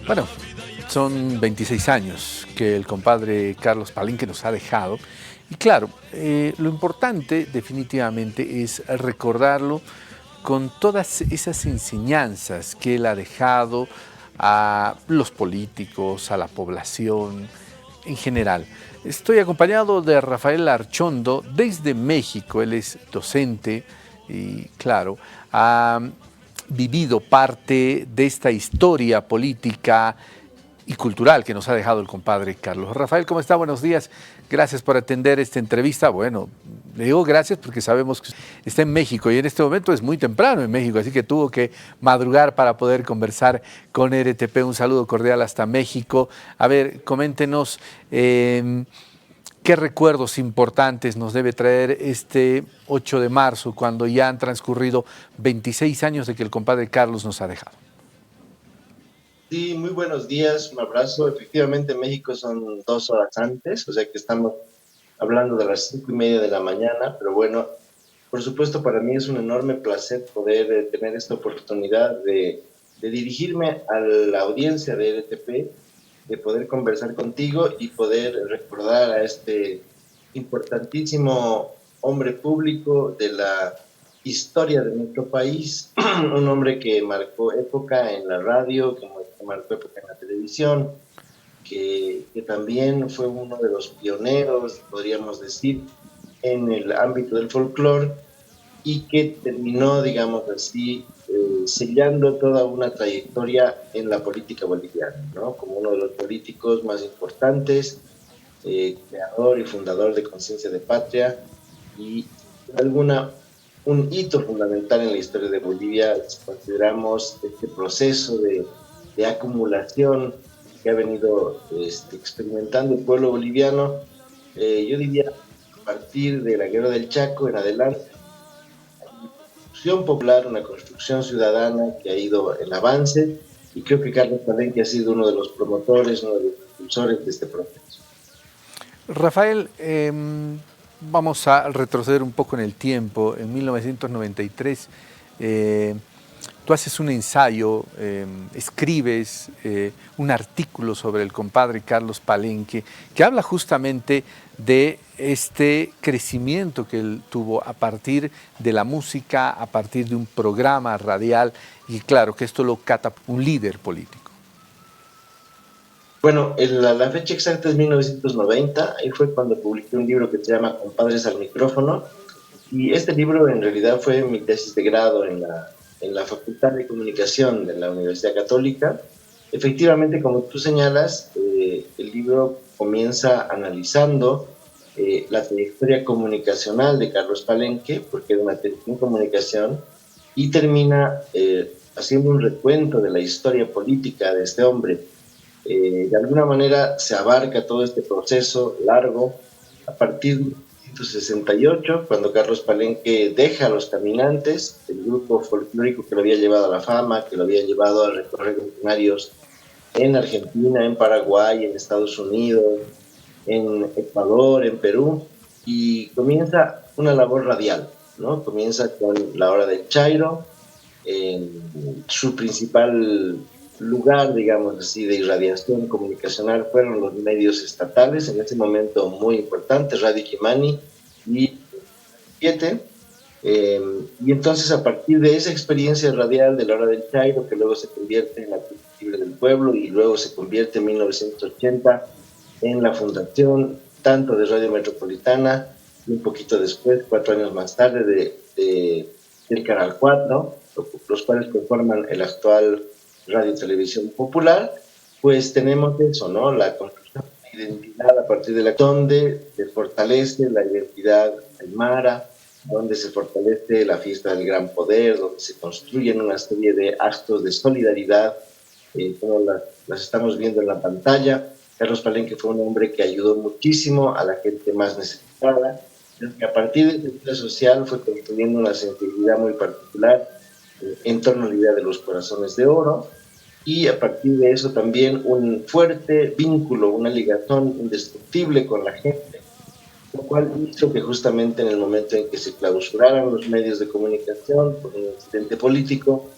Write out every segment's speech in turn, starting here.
Bueno, son 26 años que el compadre Carlos Palenque nos ha dejado. Y claro, lo importante definitivamente es recordarlo con todas esas enseñanzas que él ha dejado a los políticos, a la población en general. Estoy acompañado de Rafael Archondo desde México. Él es docente y, claro, ha vivido parte de esta historia política y cultural que nos ha dejado el compadre Carlos. Rafael, ¿cómo está? Buenos días. Gracias por atender esta entrevista. Bueno, le digo gracias porque sabemos que está en México y en este momento es muy temprano en México, así que tuvo que madrugar para poder conversar con RTP. Un saludo cordial hasta México. A ver, coméntenos qué recuerdos importantes nos debe traer este 8 de marzo, cuando ya han transcurrido 26 años de que el compadre Carlos nos ha dejado. Sí, muy buenos días, un abrazo. Efectivamente, en México son 2 horas antes, o sea que estamos hablando de las 5:30 de la mañana, pero bueno, por supuesto para mí es un enorme placer poder tener esta oportunidad de dirigirme a la audiencia de RTP, de poder conversar contigo y poder recordar a este importantísimo hombre público de la historia de nuestro país, un hombre que marcó época en la radio, que marcó época en la televisión, que también fue uno de los pioneros, podríamos decir, en el ámbito del folclore y que terminó, digamos así, sellando toda una trayectoria en la política boliviana, ¿no? Como uno de los políticos más importantes, creador y fundador de Conciencia de Patria y un hito fundamental en la historia de Bolivia si consideramos este proceso de acumulación que ha venido experimentando el pueblo boliviano. Yo diría a partir de la Guerra del Chaco en adelante, una construcción popular, una construcción ciudadana que ha ido en avance, y creo que Carlos Palenque ha sido uno de los promotores, uno de los impulsores de este proceso. Rafael, vamos a retroceder un poco en el tiempo. En 1993, tú haces un ensayo, escribes un artículo sobre el compadre Carlos Palenque, que habla justamente de este crecimiento que él tuvo a partir de la música, a partir de un programa radial, y claro, que esto lo catapultó un líder político. Bueno, la fecha exacta es 1990, ahí fue cuando publiqué un libro que se llama Compadres al Micrófono, y este libro en realidad fue mi tesis de grado en la Facultad de Comunicación de la Universidad Católica. Efectivamente, como tú señalas, el libro comienza analizando la trayectoria comunicacional de Carlos Palenque, porque era una técnica en comunicación, y termina haciendo un recuento de la historia política de este hombre. De alguna manera se abarca todo este proceso largo a partir de 1968, cuando Carlos Palenque deja a Los Caminantes, el grupo folclórico que lo había llevado a la fama, que lo había llevado a recorrer escenarios en Argentina, en Paraguay, en Estados Unidos, en Ecuador, en Perú, y comienza una labor radial, ¿no? Comienza con La Hora del Chairo, su principal lugar, digamos así, de irradiación comunicacional fueron los medios estatales, en ese momento muy importantes, Radio Kimani y 7. Y entonces, a partir de esa experiencia radial de La Hora del Chairo, que luego se convierte en la Libre del Pueblo y luego se convierte en 1980 en la fundación tanto de Radio Metropolitana y un poquito después, 4 años más tarde, del Canal 4, los cuales conforman el actual Radio Televisión Popular, pues tenemos eso, ¿no? La construcción de identidad a partir de la donde se fortalece la identidad aymara, donde se fortalece la fiesta del gran poder, donde se construyen una serie de actos de solidaridad, como las estamos viendo en la pantalla. Carlos Palenque fue un hombre que ayudó muchísimo a la gente más necesitada, que a partir de la vida social fue construyendo una sensibilidad muy particular en torno a la idea de los corazones de oro, y a partir de eso también un fuerte vínculo, una ligación indestructible con la gente, lo cual hizo que justamente en el momento en que se clausuraran los medios de comunicación por un incidente político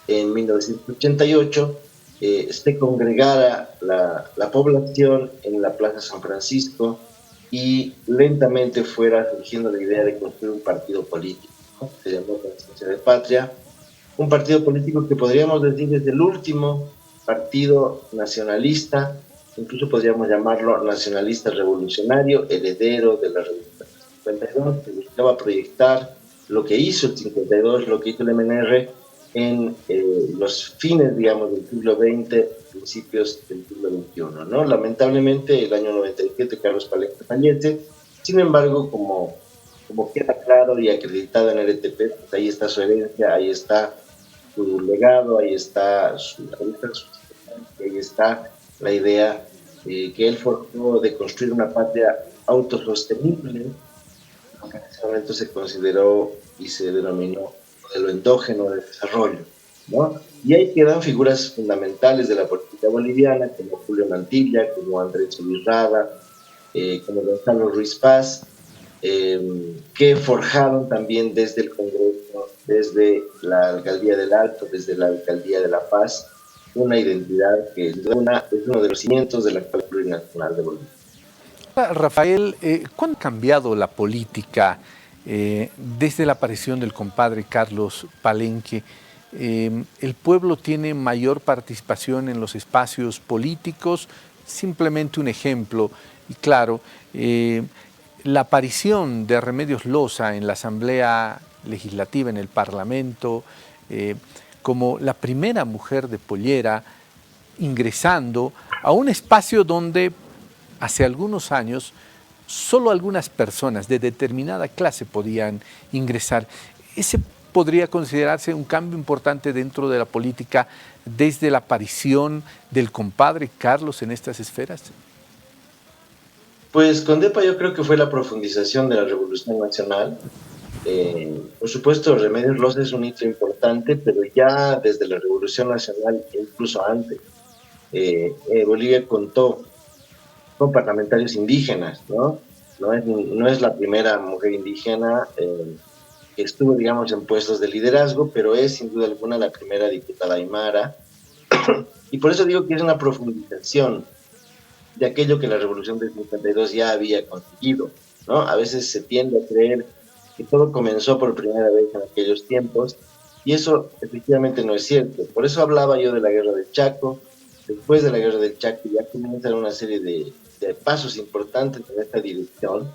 en 1988, se congregara la población en la Plaza San Francisco y lentamente fuera surgiendo la idea de construir un partido político, ¿no? Se llamó Conciencia de Patria, un partido político que podríamos decir es el último partido nacionalista, incluso podríamos llamarlo nacionalista revolucionario, heredero de la Revolución del 52, que buscaba proyectar lo que hizo el 52, lo que hizo el MNR en los fines, digamos, del siglo XX, principios del siglo XXI, ¿no? Lamentablemente, el año 97, Carlos Palenque fallece. Sin embargo, como queda claro y acreditado en el ETP, pues ahí está su herencia, ahí está su legado, ahí está ahí está la idea que él forjó de construir una patria autosostenible, lo que en ese momento se consideró y se denominó modelo endógeno de desarrollo, ¿no? Y ahí quedan figuras fundamentales de la política boliviana, como Julio Mantilla, como Andrés Subirrada, como Gonzalo Ruiz Paz, que forjaron también desde el Congreso, desde la Alcaldía del Alto, desde la Alcaldía de La Paz, una identidad que es uno de los cimientos de la actual plurinacional de Bolivia. Rafael, ¿cuándo ha cambiado la política desde la aparición del compadre Carlos Palenque? ¿El pueblo tiene mayor participación en los espacios políticos? Simplemente un ejemplo, y claro, la aparición de Remedios Loza en la Asamblea Legislativa, en el Parlamento, como la primera mujer de pollera ingresando a un espacio donde hace algunos años solo algunas personas de determinada clase podían ingresar. ¿Ese podría considerarse un cambio importante dentro de la política desde la aparición del compadre Carlos en estas esferas? Pues Condepa yo creo que fue la profundización de la Revolución Nacional. Por supuesto, Remedios Loza es un hito importante, pero ya desde la Revolución Nacional, incluso antes, Bolivia contó con parlamentarios indígenas, ¿no? No es la primera mujer indígena que estuvo, digamos, en puestos de liderazgo, pero es sin duda alguna la primera diputada aymara. Y por eso digo que es una profundización de aquello que la Revolución del 52 ya había conseguido, ¿no? A veces se tiende a creer que todo comenzó por primera vez en aquellos tiempos, y eso efectivamente no es cierto. Por eso hablaba yo de la Guerra del Chaco. Después de la Guerra del Chaco ya comienzan una serie de pasos importantes en esta dirección,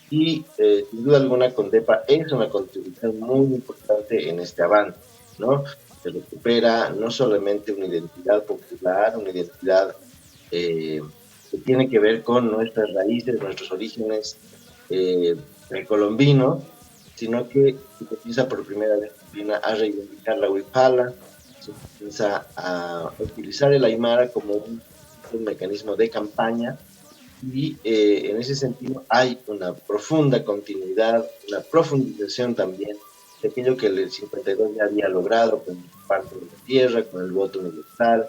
y sin duda alguna Condepa es una contribución muy importante en este avance, ¿no? Se recupera no solamente una identidad popular, una identidad que tiene que ver con nuestras raíces, nuestros orígenes precolombinos, sino que se empieza por primera vez a reivindicar la huipala, se empieza a utilizar el aymara como un mecanismo de campaña, y en ese sentido hay una profunda continuidad, una profundización también de aquello que el 52 ya había logrado con el parto de la tierra, con el voto universal,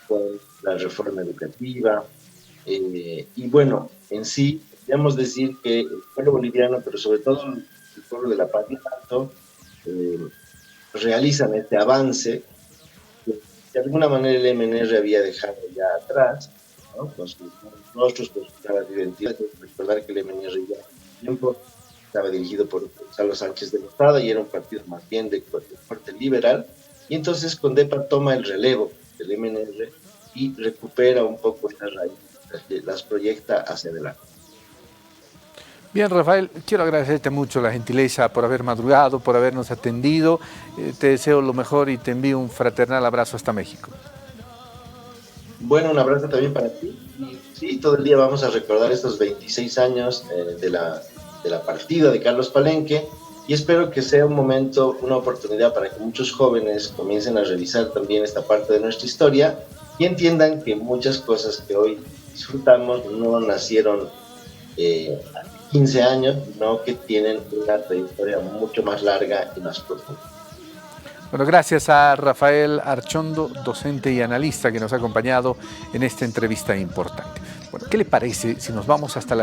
con la reforma educativa, y bueno, en sí, podríamos decir que el pueblo boliviano, pero sobre todo el pueblo de La Paz y Alto, realizan este avance que de alguna manera el MNR había dejado ya atrás, ¿no? Con sus rostros, con sus nuevas identidades. Recordar que el MNR ya hace tiempo estaba dirigido por Gonzalo Sánchez de Lozada y era un partido más bien de corte liberal, y entonces Condepa toma el relevo del MNR y recupera un poco estas raíces, las proyecta hacia adelante. Bien, Rafael, quiero agradecerte mucho la gentileza por haber madrugado, por habernos atendido. Te deseo lo mejor y te envío un fraternal abrazo hasta México. Bueno, un abrazo también para ti. Y sí, todo el día vamos a recordar estos 26 años de la partida de Carlos Palenque, y espero que sea un momento, una oportunidad para que muchos jóvenes comiencen a revisar también esta parte de nuestra historia y entiendan que muchas cosas que hoy disfrutamos no nacieron hace 15 años, sino que tienen una trayectoria mucho más larga y más profunda. Bueno, gracias a Rafael Archondo, docente y analista que nos ha acompañado en esta entrevista importante. Bueno, ¿qué le parece si nos vamos hasta la